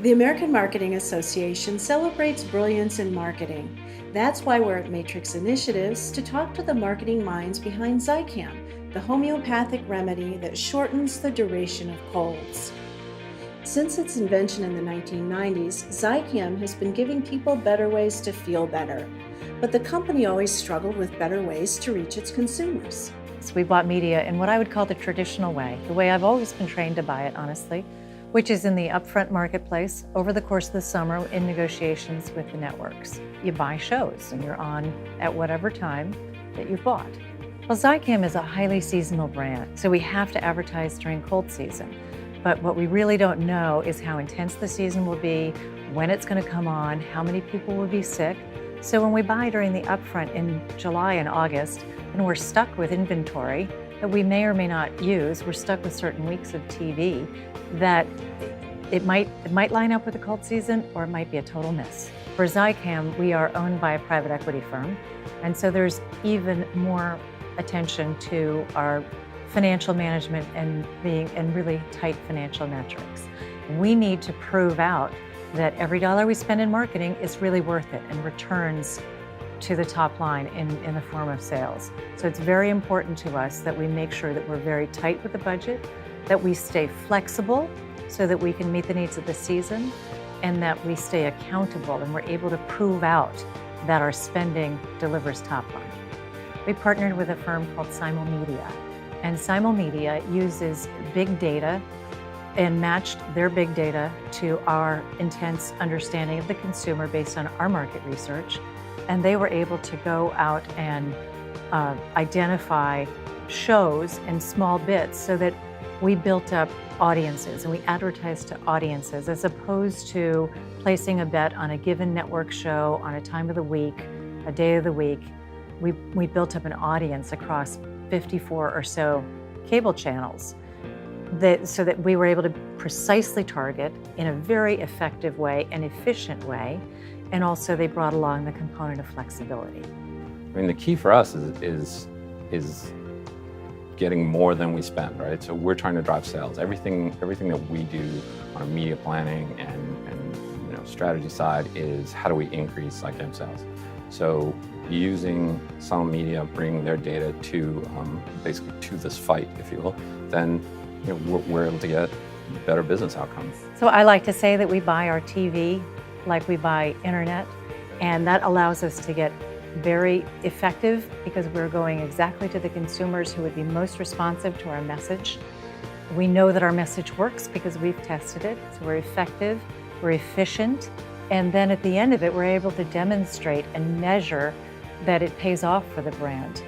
The American Marketing Association celebrates brilliance in marketing. That's why we're at Matrix Initiatives to talk to the marketing minds behind Zicam, the homeopathic remedy that shortens the duration of colds. Since its invention in the 1990s, Zicam has been giving people better ways to feel better. But the company always struggled with better ways to reach its consumers. So we bought media in what I would call the traditional way, the way I've always been trained to buy it, honestly, which is in the upfront marketplace over the course of the summer in negotiations with the networks. You buy shows and you're on at whatever time that you've bought. Well, Zicam is a highly seasonal brand, so we have to advertise during cold season. But what we really don't know is how intense the season will be, when it's going to come on, how many people will be sick. So when we buy during the upfront in July and August, and we're stuck with inventory that we may or may not use, we're stuck with certain weeks of TV, that it might line up with the cold season, or it might be a total miss. For Zicam, we are owned by a private equity firm, and so there's even more attention to our financial management and really tight financial metrics. We need to prove out that every dollar we spend in marketing is really worth it and returns to the top line in the form of sales. So it's very important to us that we make sure that we're very tight with the budget, that we stay flexible so that we can meet the needs of the season, and that we stay accountable and we're able to prove out that our spending delivers top line. We partnered with a firm called Media, and Media uses big data and matched their big data to our intense understanding of the consumer based on our market research. And they were able to go out and identify shows in small bits so that we built up audiences and we advertised to audiences as opposed to placing a bet on a given network show on a time of the week, a day of the week. We built up an audience across 54 or so cable channels so that we were able to precisely target in a very effective way and efficient way. And also they brought along the component of flexibility. I mean, the key for us is getting more than we spend, right? So we're trying to drive sales. Everything that we do on a media planning and strategy side is how do we increase Zicam sales? So using some media, bringing their data to basically to this fight, if you will, then we're able to get better business outcomes. So I like to say that we buy our TV like we buy internet, and that allows us to get very effective because we're going exactly to the consumers who would be most responsive to our message. We know that our message works because we've tested it, so we're effective, we're efficient, and then at the end of it, we're able to demonstrate and measure that it pays off for the brand.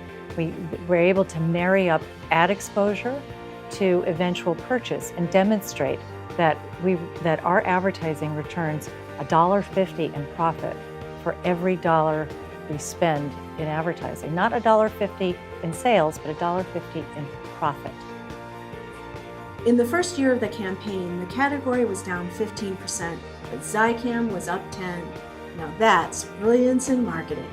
We're able to marry up ad exposure to eventual purchase and demonstrate that our advertising returns $1.50 in profit for every dollar we spend in advertising. Not $1.50 in sales, but $1.50 in profit. In the first year of the campaign, the category was down 15%, but Zicam was up 10%. Now that's brilliance in marketing.